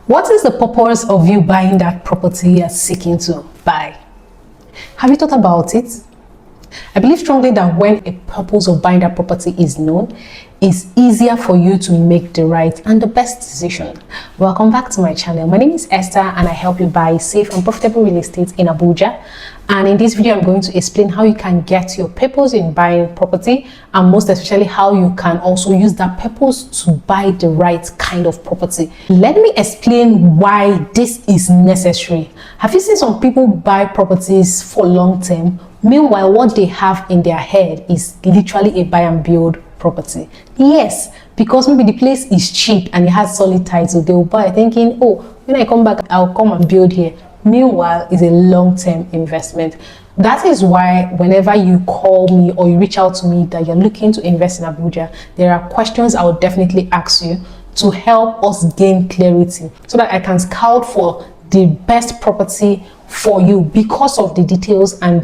What is the purpose of you buying that property you're seeking to buy? Have you thought about it? I believe strongly that when a purpose of buying that property is known, it's easier for you to make the right and the best decision. Welcome back to my channel. My name is Esther and I help you buy safe and profitable real estate in Abuja. And in this video, I'm going to explain how you can get your purpose in buying property, and most especially how you can also use that purpose to buy the right kind of property. Let me explain why this is necessary. Have you seen some people buy properties for long term? Meanwhile, what they have in their head is literally a buy and build property. Yes, because maybe the place is cheap and it has solid title. They will buy thinking, oh, when I come back, I'll come and build here. Meanwhile, it's a long-term investment. That is why whenever you call me or you reach out to me that you're looking to invest in Abuja, there are questions I would definitely ask you to help us gain clarity so that I can scout for the best property for you because of the details and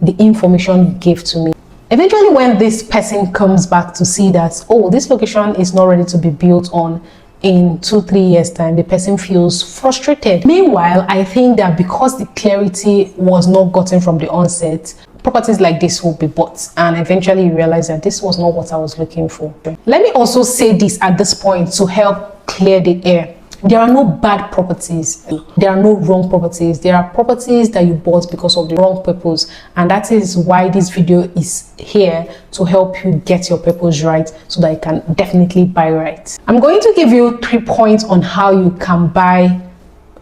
the information you gave to me. Eventually, when this person comes back to see that, oh, this location is not ready to be built on in 2-3 years time, the person feels frustrated. Meanwhile, I think that because the clarity was not gotten from the onset, properties like this will be bought, and eventually you realize that this was not what I was looking for. Let me also say this at this point to help clear the air. There are no bad properties. There are no wrong properties. There are properties that you bought because of the wrong purpose. And that is why this video is here to help you get your purpose right so that you can definitely buy right. I'm going to give you 3 points on how you can buy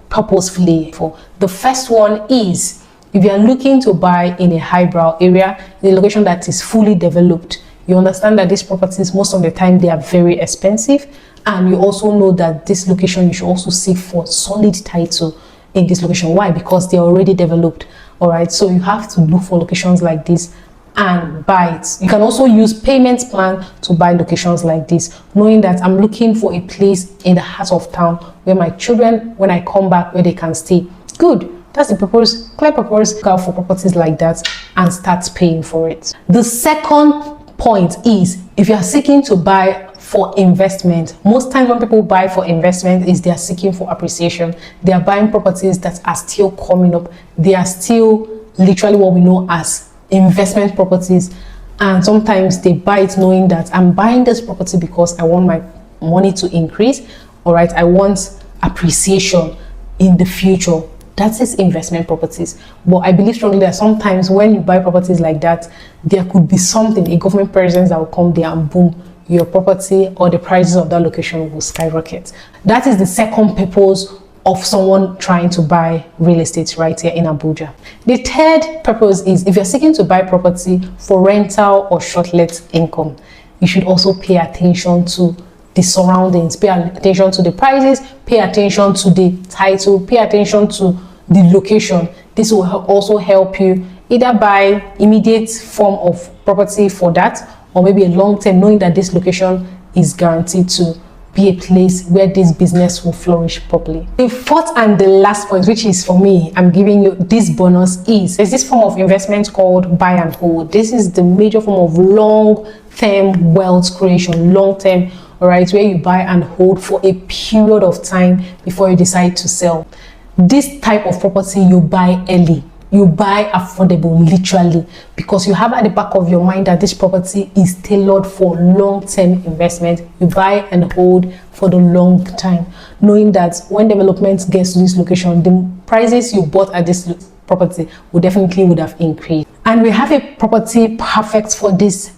purposefully. The first one is, if you are looking to buy in a highbrow area, in a location that is fully developed, you understand that these properties, most of the time, they are very expensive. And you also know that this location, you should also seek for solid title in this location. Why? Because they're already developed. All right. So you have to look for locations like this and buy it. You can also use payment plan to buy locations like this, knowing that I'm looking for a place in the heart of town where my children, when I come back, where they can stay. Good. That's the purpose, clear purpose. Go for properties like that and start paying for it. The second point is, if you are seeking to buy for investment, most times when people buy for investment is they are seeking for appreciation. They are buying properties that are still coming up. They are still literally what we know as investment properties, and sometimes they buy it knowing that I'm buying this property because I want my money to increase. All right, I want appreciation in the future. That is investment properties. But I believe strongly that sometimes when you buy properties like that, there could be something, a government presence that will come there and boom, your property or the prices of that location will skyrocket. That is the second purpose of someone trying to buy real estate right here in Abuja. The third purpose is, if you're seeking to buy property for rental or short-let income, you should also pay attention to the surroundings, pay attention to the prices, pay attention to the title, pay attention to the location. This will also help you either buy immediate form of property for that, or maybe a long term, knowing that this location is guaranteed to be a place where this business will flourish properly. The fourth and the last point, which is for me, I'm giving you this bonus, is there's this form of investment called buy and hold. This is the major form of long-term wealth creation, long-term, all right, where you buy and hold for a period of time before you decide to sell. This type of property you buy early. You buy affordable, literally, because you have at the back of your mind that this property is tailored for long-term investment. You buy and hold for the long time, knowing that when development gets to this location, the prices you bought at this property would have increased. And we have a property perfect for this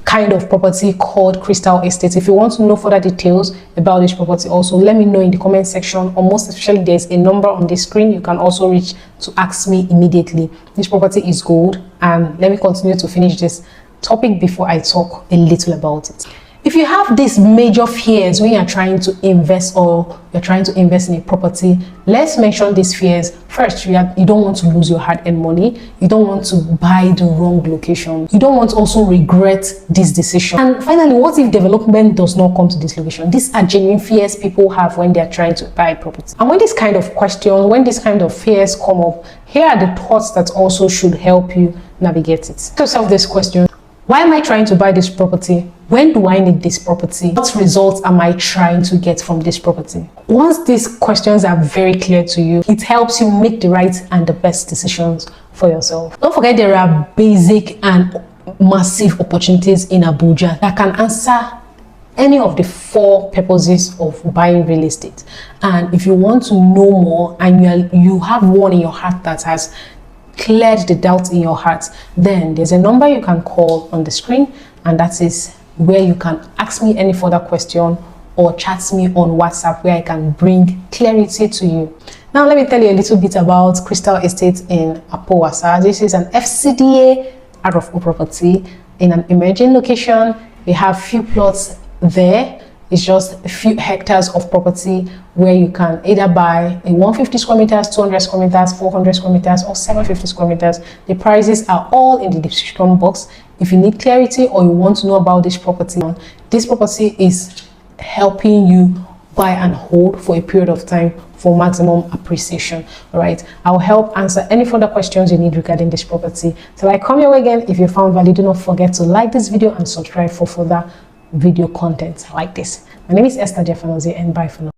kind of property called Crystal Estate. If you want to know further details about this property, also let me know in the comment section, or most especially there's a number on the screen you can also reach to ask me immediately. This property is gold, and let me continue to finish this topic before I talk a little about it. If you have these major fears when you're trying to invest or you're trying to invest in a property, let's mention these fears. First, you don't want to lose your hard-earned money. You don't want to buy the wrong location. You don't want to also regret this decision. And finally, what if development does not come to this location? These are genuine fears people have when they're trying to buy property. And when this kind of questions, when this kind of fears come up, here are the thoughts that also should help you navigate it. Ask yourself this question: why am I trying to buy this property When do I need this property? What results am I trying to get from this property? Once these questions are very clear to you, it helps you make the right and the best decisions for yourself. Don't forget, there are basic and massive opportunities in Abuja that can answer any of the 4 purposes of buying real estate. And if you want to know more and you have one in your heart that has cleared the doubt in your heart, then there's a number you can call on the screen, and that is where you can ask me any further question or chat me on WhatsApp, where I can bring clarity to you. Now let me tell you a little bit about Crystal Estate in Apo Wasa. This is an FCDA RFO property in an emerging location. We have few plots there. It's just a few hectares of property where you can either buy a 150 square meters, 200 square meters, 400 square meters, or 750 square meters. The prices are all in the description box. If you need clarity or you want to know about this property is helping you buy and hold for a period of time for maximum appreciation. All right, I'll help answer any further questions you need regarding this property. Till I come your way again, if you found value, do not forget to like this video and subscribe for further video content like this. My name is Esther Jeffanozi, and bye for now.